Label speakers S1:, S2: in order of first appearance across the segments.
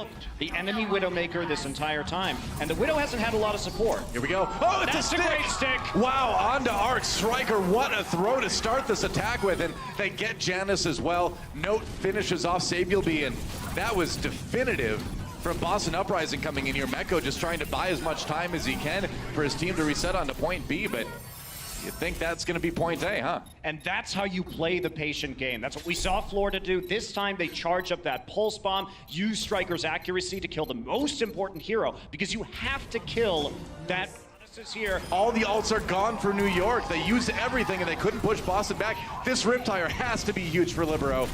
S1: of the enemy Widowmaker this entire time. And the Widow hasn't had a lot of support.
S2: Here we go. Oh, it's
S1: That's
S2: a
S1: great stick.
S2: Wow, onto Arc Striker. What a throw to start this attack with. And they get Janus as well. Note finishes off Saebyeolbe, and that was definitive from Boston Uprising coming in here. Meko just trying to buy as much time as he can for his team to reset onto point B, but you think that's going to be point A, huh?
S1: And that's how you play the patient game. That's what we saw Florida do. This time they charge up that pulse bomb, use Striker's accuracy to kill the most important hero, because you have to kill that. Here.
S2: All the ults are gone for New York. They used everything and they couldn't push Boston back. This Riptire has to be huge for Libero.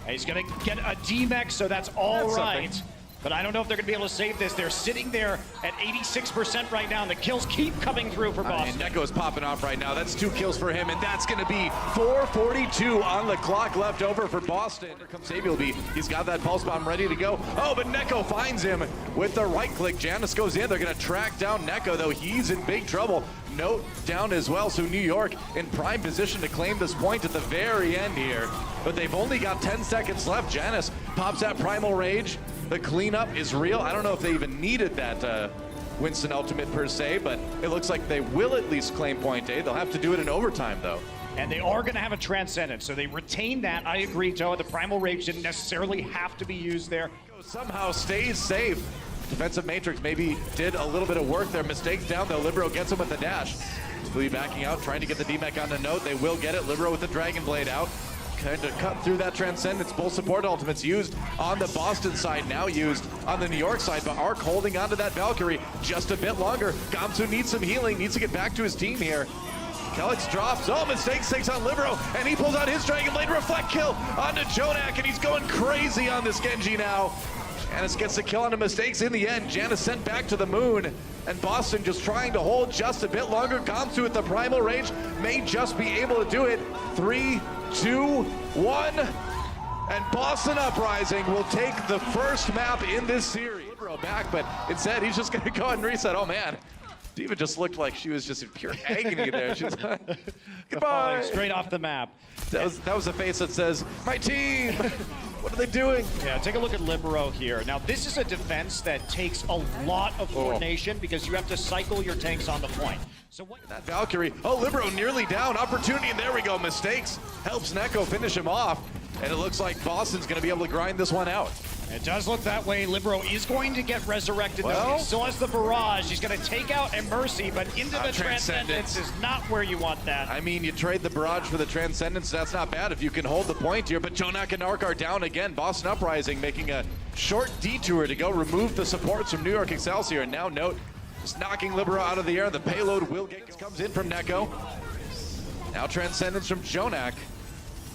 S1: He's gonna get a D-Mech, so that's all right.
S2: Something.
S1: But I don't know if they're going to be able to save this. They're sitting there at 86% right now, and the kills keep coming through for Boston.
S2: And Neko's popping off right now. That's 2 kills for him, and that's going to be 4:42 on the clock left over for Boston. Here comes Saebyeolbe. He's got that pulse bomb ready to go. Oh, but Neko finds him with the right click. Janus goes in. They're going to track down Neko, though he's in big trouble. Note down as well, so New York in prime position to claim this point at the very end here. But they've only got 10 seconds left. Janus pops that Primal Rage. The cleanup is real. I don't know if they even needed that Winston ultimate per se, but it looks like they will at least claim point A. They'll have to do it in overtime, though.
S1: And they are going to have a Transcendence, so they retain that. I agree, Joe. The Primal Rage didn't necessarily have to be used there.
S2: Somehow stays safe. Defensive Matrix maybe did a little bit of work there. Mistakes down, though. Libero gets him with the dash. Splee backing out, trying to get the D-Mech on the note. They will get it. Libero with the Dragon Blade out. Kind of cut through that Transcendence. Both support ultimates used on the Boston side, now used on the New York side, but Arc holding onto that Valkyrie just a bit longer. Gamsu needs some healing, needs to get back to his team here. Kelix drops, oh, mistakes takes on Libero, and he pulls out his Dragon Blade, reflect kill onto JjoNak, and he's going crazy on this Genji now. Janus gets the kill on the mistakes in the end. Janus sent back to the moon, and Boston just trying to hold just a bit longer. Gamsu with the Primal Rage may just be able to do it. 3, 2, 1, and Boston Uprising will take the first map in this series. Libero back, but instead he's just gonna go ahead and reset. Oh man, Diva just looked like she was just in pure agony there. She's like, goodbye.
S1: Straight off the map.
S2: That was a face that says, my team, what are they doing?
S1: Yeah, take a look at Libero here. Now this is a defense that takes a lot of coordination because you have to cycle your tanks on the point. So what
S2: that Valkyrie, oh, Libero nearly down, opportunity, and there we go, mistakes. Helps Neko finish him off, and it looks like Boston's gonna be able to grind this one out.
S1: It does look that way. Libero is going to get resurrected, though. He still has the barrage. He's going to take out a Mercy, but into the Transcendence is not where you want that.
S2: I mean, you trade the barrage for the Transcendence. That's not bad if you can hold the point here, but JjoNak and Arc are down again. Boston Uprising making a short detour to go remove the supports from New York Excelsior, and now Note just knocking Libero out of the air. The payload will get, comes in from Neko. Now Transcendence from JjoNak.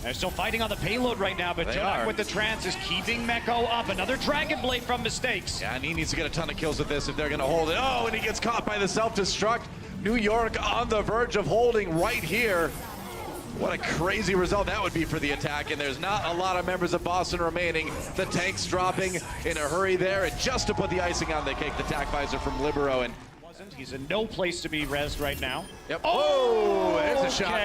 S1: They're still fighting on the payload right now, but JjoNak with the trans is keeping Meko up. Another Dragon Blade from mistakes.
S2: Yeah, and he needs to get a ton of kills with this if they're gonna hold it. Oh, and he gets caught by the self-destruct. New York on the verge of holding right here. What a crazy result that would be for the attack, and there's not a lot of members of Boston remaining. The tanks dropping in a hurry there, and just to put the icing on the cake, the tack visor from Libero. And
S1: he's in no place to be rezzed right now.
S2: Yep. Oh, there's a shot.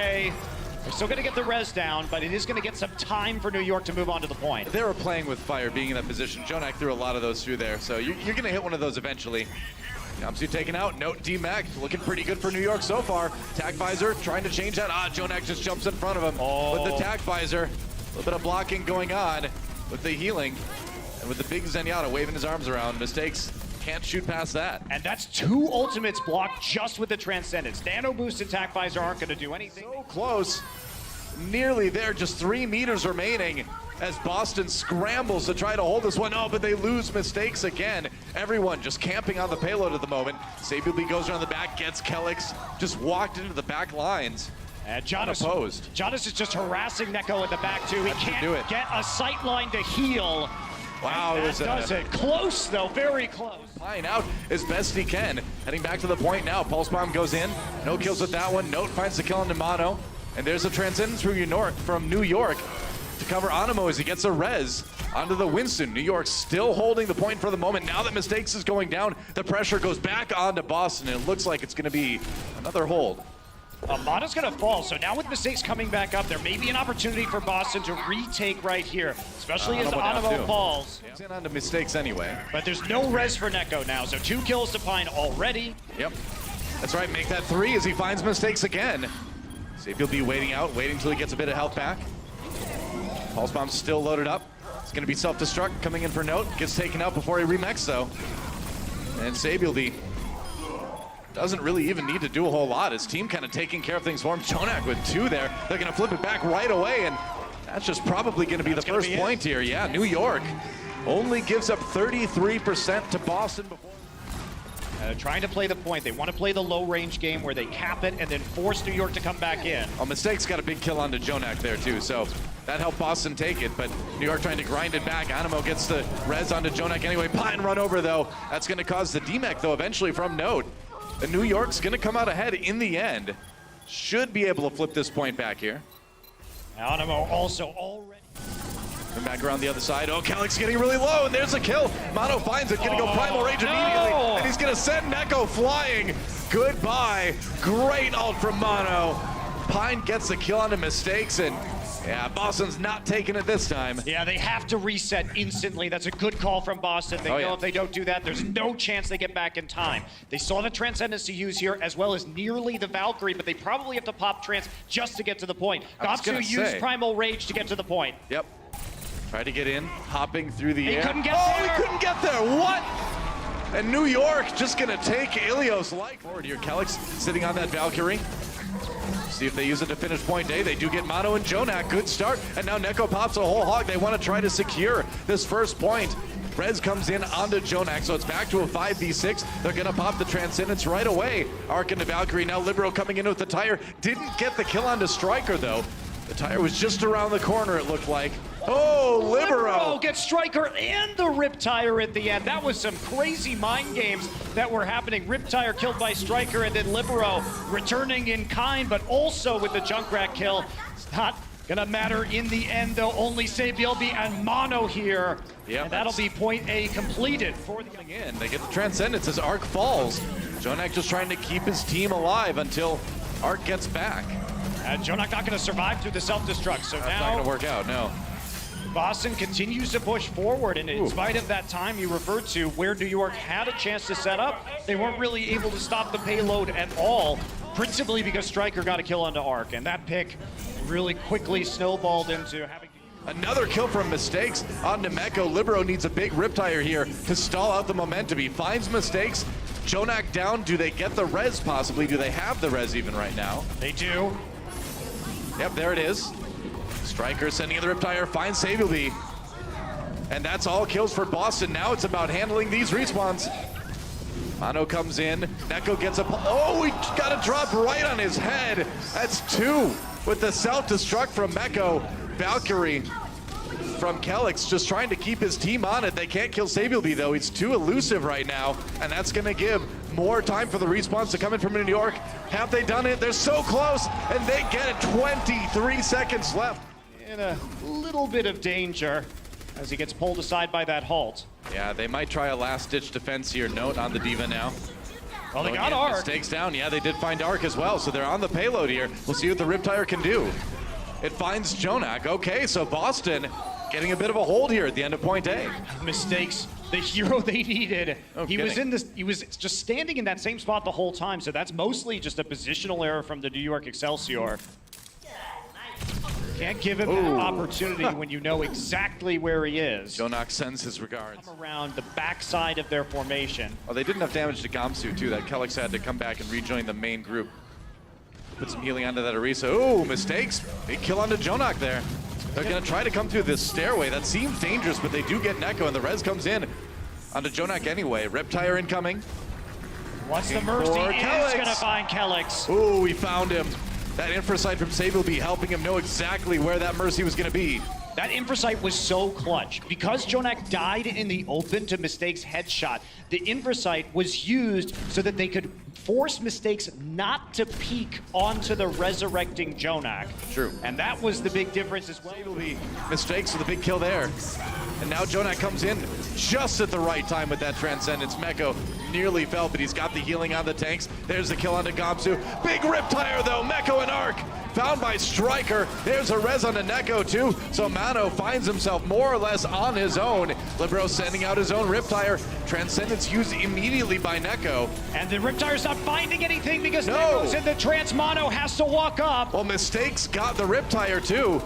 S1: They're still going to get the res down, but it is going to get some time for New York to move on to the point.
S2: They were playing with fire, being in that position. JjoNak threw a lot of those through there, so you're going to hit one of those eventually. Gamsu taken out. Note D-Mech looking pretty good for New York so far. Tack visor trying to change that. JjoNak just jumps in front of him with the tack visor. A little bit of blocking going on with the healing, and with the big Zenyatta waving his arms around. Mistakes. Can't shoot past that.
S1: And that's 2 ultimates blocked just with the Transcendence. Nano Boost and Tack Visor aren't going to do anything.
S2: So close. Nearly there. Just 3 meters remaining as Boston scrambles to try to hold this one. Oh, but they lose mistakes again. Everyone just camping on the payload at the moment. Saebyeolbe goes around the back, gets Kelix. Just walked into the back lines.
S1: And JjoNak is just harassing Neko in the back, too. He can't get a sight line to heal.
S2: Wow,
S1: that does it. Close, though, very close.
S2: Flying out as best he can. Heading back to the point now. Pulse Bomb goes in. No kills with that one. Note finds the kill on Nemano. And there's a Transcendence from New York to cover Animo as he gets a res onto the Winston. New York still holding the point for the moment. Now that mistakes is going down, the pressure goes back onto Boston, and it looks like it's going to be another hold.
S1: Mata's gonna fall, so now with Mistakes coming back up, there may be an opportunity for Boston to retake right here, especially as Animo falls.
S2: He's in on the Mistakes anyway.
S1: But there's no res for Neko now, so 2 kills to Pine already.
S2: Yep, that's right, make that 3 as he finds Mistakes again. Saebyeolbe waiting until he gets a bit of health back. Pulse Bomb's still loaded up. It's gonna be self-destruct coming in for Note. Gets taken out before he remexes though. And Saebyeolbe doesn't really even need to do a whole lot. His team kind of taking care of things for him. JjoNak with 2 there. They're gonna flip it back right away, and that's just probably gonna be the first point here. Yeah, New York only gives up 33% to Boston before.
S1: Trying to play the point. They want to play the low-range game where they cap it and then force New York to come back in.
S2: Oh, Mistakes got a big kill onto JjoNak there too, so that helped Boston take it, but New York trying to grind it back. Animo gets the res onto JjoNak anyway. Pine run over though. That's gonna cause the DMEC though eventually from Note. And New York's gonna come out ahead in the end. Should be able to flip this point back here.
S1: Animo also already.
S2: Come back around the other side. Oh, Calyx getting really low, and there's a kill. Mono finds it, gonna go Primal Rage immediately, and he's gonna send Neko flying. Goodbye. Great ult from Mono. Pine gets the kill onto Mistakes, and yeah, Boston's not taking it this time.
S1: Yeah, they have to reset instantly. That's a good call from Boston. They know if they don't do that, there's no chance they get back in time. They saw the Transcendence to use here, as well as nearly the Valkyrie, but they probably have to pop Trance just to get to the point. Gamsu used Primal Rage to get to the point.
S2: Yep. Try to get in, hopping through the air.
S1: Couldn't get there.
S2: He couldn't get there. What? And New York just gonna take Ilios like forward here. Calyx sitting on that Valkyrie. See if they use it to finish point A. They do get Mono and JjoNak. Good start. And now Neko pops a whole hog. They want to try to secure this first point. Rez comes in onto JjoNak, so it's back to a 5v6. They're gonna pop the Transcendence right away. Arc into Valkyrie. Now Libero coming in with the tire. Didn't get the kill onto Striker though. The tire was just around the corner, it looked like. Oh, Libero
S1: gets Striker and the Riptire at the end. That was some crazy mind games that were happening. Riptire killed by Striker, and then Libero returning in kind, but also with the Junkrat kill. It's not gonna matter in the end, though. Only Saebyeolbe and Mono here.
S2: Yeah,
S1: and that'll be point A completed for the
S2: in. They get the Transcendence as Arc falls. JjoNak just trying to keep his team alive until Arc gets back.
S1: And JjoNak not gonna survive through the self-destruct, so
S2: That's
S1: now
S2: not gonna work out, no.
S1: Boston continues to push forward, and in spite of that time you referred to where New York had a chance to set up, they weren't really able to stop the payload at all, principally because Striker got a kill onto Arc, and that pick really quickly snowballed into having to...
S2: Another kill from Mistakes on Nemeko. Libero needs a big Riptire here to stall out the momentum. He finds Mistakes. JjoNak down. Do they get the res possibly? Do they have the res even right now?
S1: They do.
S2: Yep, there it is. Striker sending in the Riptire, finds Saebyeolbe. And that's all kills for Boston. Now it's about handling these respawns. Mono comes in, Neko gets a... Oh, he got a drop right on his head. That's 2 with the self-destruct from Meko. Valkyrie from Calyx just trying to keep his team on it. They can't kill Saebyeolbe though. He's too elusive right now, and that's gonna give more time for the respawns to come in from New York. Have they done it? They're so close, and they get it. 23 seconds left.
S1: In a little bit of danger as he gets pulled aside by that halt.
S2: Yeah, they might try a last-ditch defense here. Note on the Diva now.
S1: Well, they got Arc.
S2: Mistakes down. Yeah, they did find Arc as well, so they're on the payload here. We'll see what the Riptire can do. It finds JjoNak. Okay, so Boston getting a bit of a hold here at the end of point A.
S1: Mistakes, the hero they needed. He was just standing in that same spot the whole time, so that's mostly just a positional error from the New York Excelsior. Can't give him that opportunity when you know exactly where he is.
S2: JjoNak sends his regards.
S1: Come around the backside of their formation.
S2: Oh, they did enough damage to Gamsu too. That Calyx had to come back and rejoin the main group. Put some healing onto that Orisa. Oh, Mistakes. Big kill onto JjoNak there. They're gonna try to come through this stairway. That seems dangerous, but they do get Neko, and the res comes in onto JjoNak anyway. Riptire incoming.
S1: What's the mercy? He's gonna find Calyx.
S2: Oh, we found him. That Infrasight from Saebyeolbe helping him know exactly where that mercy was gonna be.
S1: That Infrasight was so clutch. Because JjoNak died in the open to Mistakes' headshot, the Infrasight was used so that they could force Mistakes not to peek onto the resurrecting JjoNak.
S2: True.
S1: And that was the big difference as well.
S2: Mistakes with a big kill there. And now JjoNak comes in, just at the right time with that Transcendence. Meko nearly fell, but he's got the healing on the tanks. There's the kill onto Gamsu. Big Riptire though, Meko and Arc. Found by Striker. There's a res on the Neko too. So Mano finds himself more or less on his own. Libero sending out his own Riptire. Transcendence used immediately by Neko.
S1: And the Riptire's not finding anything because Neko's in the trance. Mano has to walk up.
S2: Well, Mistakes got the Riptire too.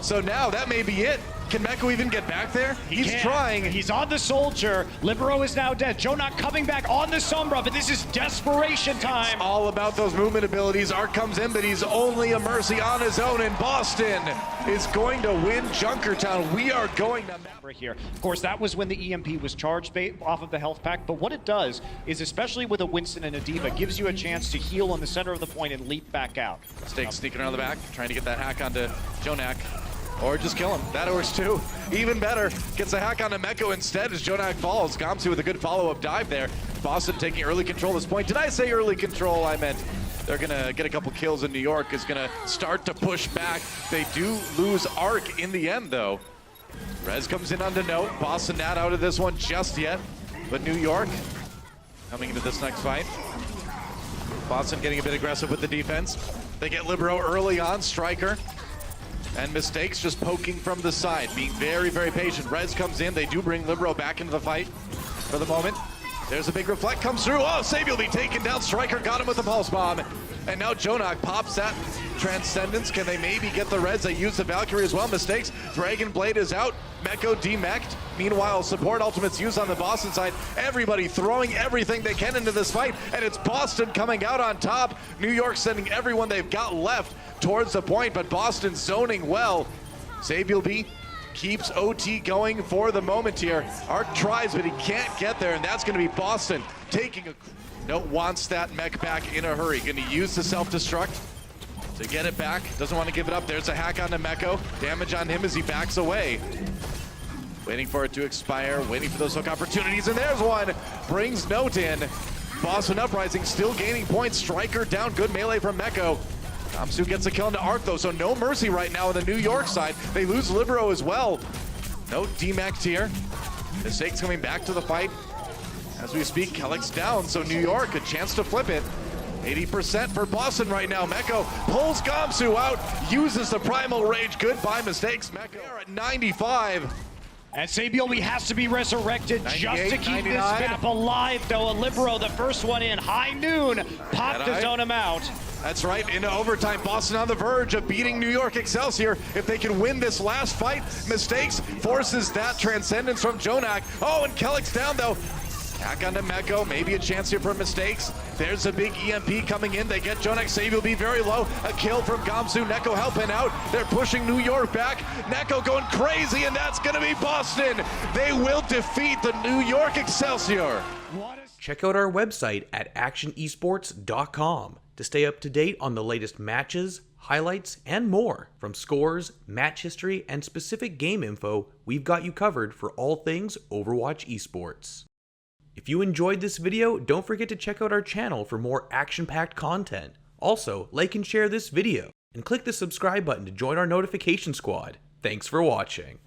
S2: So now that may be it. Can Meko even get back there? He's trying.
S1: He's on the Soldier. Libero is now dead. JjoNak coming back on the Sombra, but this is desperation time.
S2: It's all about those movement abilities. Arc comes in, but he's only a Mercy on his own, and Boston is going to win Junkertown. We are going to
S1: here. Of course, that was when the EMP was charged off of the health pack, but what it does is, especially with a Winston and a D.Va, gives you a chance to heal on the center of the point and leap back out.
S2: Mistakes sneaking around the back, trying to get that hack onto JjoNak. Or just kill him. That works too. Even better. Gets a hack onto Meko instead as JjoNak falls. Gamsu with a good follow-up dive there. Boston taking early control at this point. Did I say early control? I meant they're gonna get a couple kills in New York. Is gonna start to push back. They do lose Arc in the end though. Rez comes in onto Note. Boston not out of this one just yet. But New York coming into this next fight. Boston getting a bit aggressive with the defense. They get Libero early on. Striker. And Mistakes just poking from the side, being very, very patient. Rez comes in. They do bring Libero back into the fight for the moment. There's a big reflect comes through. Oh, Saebyeolbe taken down. Striker got him with the pulse bomb. And now JjoNak pops that Transcendence. Can they maybe get the Rez? They use the Valkyrie as well. Mistakes. Dragon Blade is out. Meko demeched. Meanwhile, support ultimates used on the Boston side. Everybody throwing everything they can into this fight. And it's Boston coming out on top. New York sending everyone they've got left towards the point, but Boston zoning well. Saebyeolbe keeps OT going for the moment here. Arc tries, but he can't get there, and that's going to be Boston taking a... Note wants that mech back in a hurry. Going to use the self-destruct to get it back. Doesn't want to give it up. There's a hack onto Meko. Damage on him as he backs away. Waiting for it to expire, waiting for those hook opportunities, and there's one. Brings Note in. Boston Uprising still gaining points. Striker down, good melee from Meko. Gamsu gets a kill into Arc though, so no mercy right now on the New York side. They lose Libero as well. No D-Max here. Mistakes coming back to the fight. As we speak, Kellick's down, so New York, a chance to flip it. 80% for Boston right now. Meko pulls Gamsu out, uses the Primal Rage. Goodbye Mistakes. Meko at 95.
S1: And Saebyeolbe has to be resurrected just to keep
S2: 99.
S1: this map alive, though. A Libero, the first one in, high noon, popped to zone him out.
S2: That's right, into overtime. Boston on the verge of beating New York Excelsior. If they can win this last fight, Mistakes forces that Transcendence from JjoNak. Oh, and Kellick's down though. Back onto Meko, maybe a chance here for Mistakes. There's a big EMP coming in. They get JjoNak. Saebyeolbe very low. A kill from Gamsu. Neko helping out. They're pushing New York back. Neko going crazy, and that's going to be Boston. They will defeat the New York Excelsior.
S3: Check out our website at actionesports.com to stay up to date on the latest matches, highlights, and more. From scores, match history, and specific game info, we've got you covered for all things Overwatch esports. If you enjoyed this video, don't forget to check out our channel for more action-packed content. Also, like and share this video, and click the subscribe button to join our notification squad. Thanks for watching.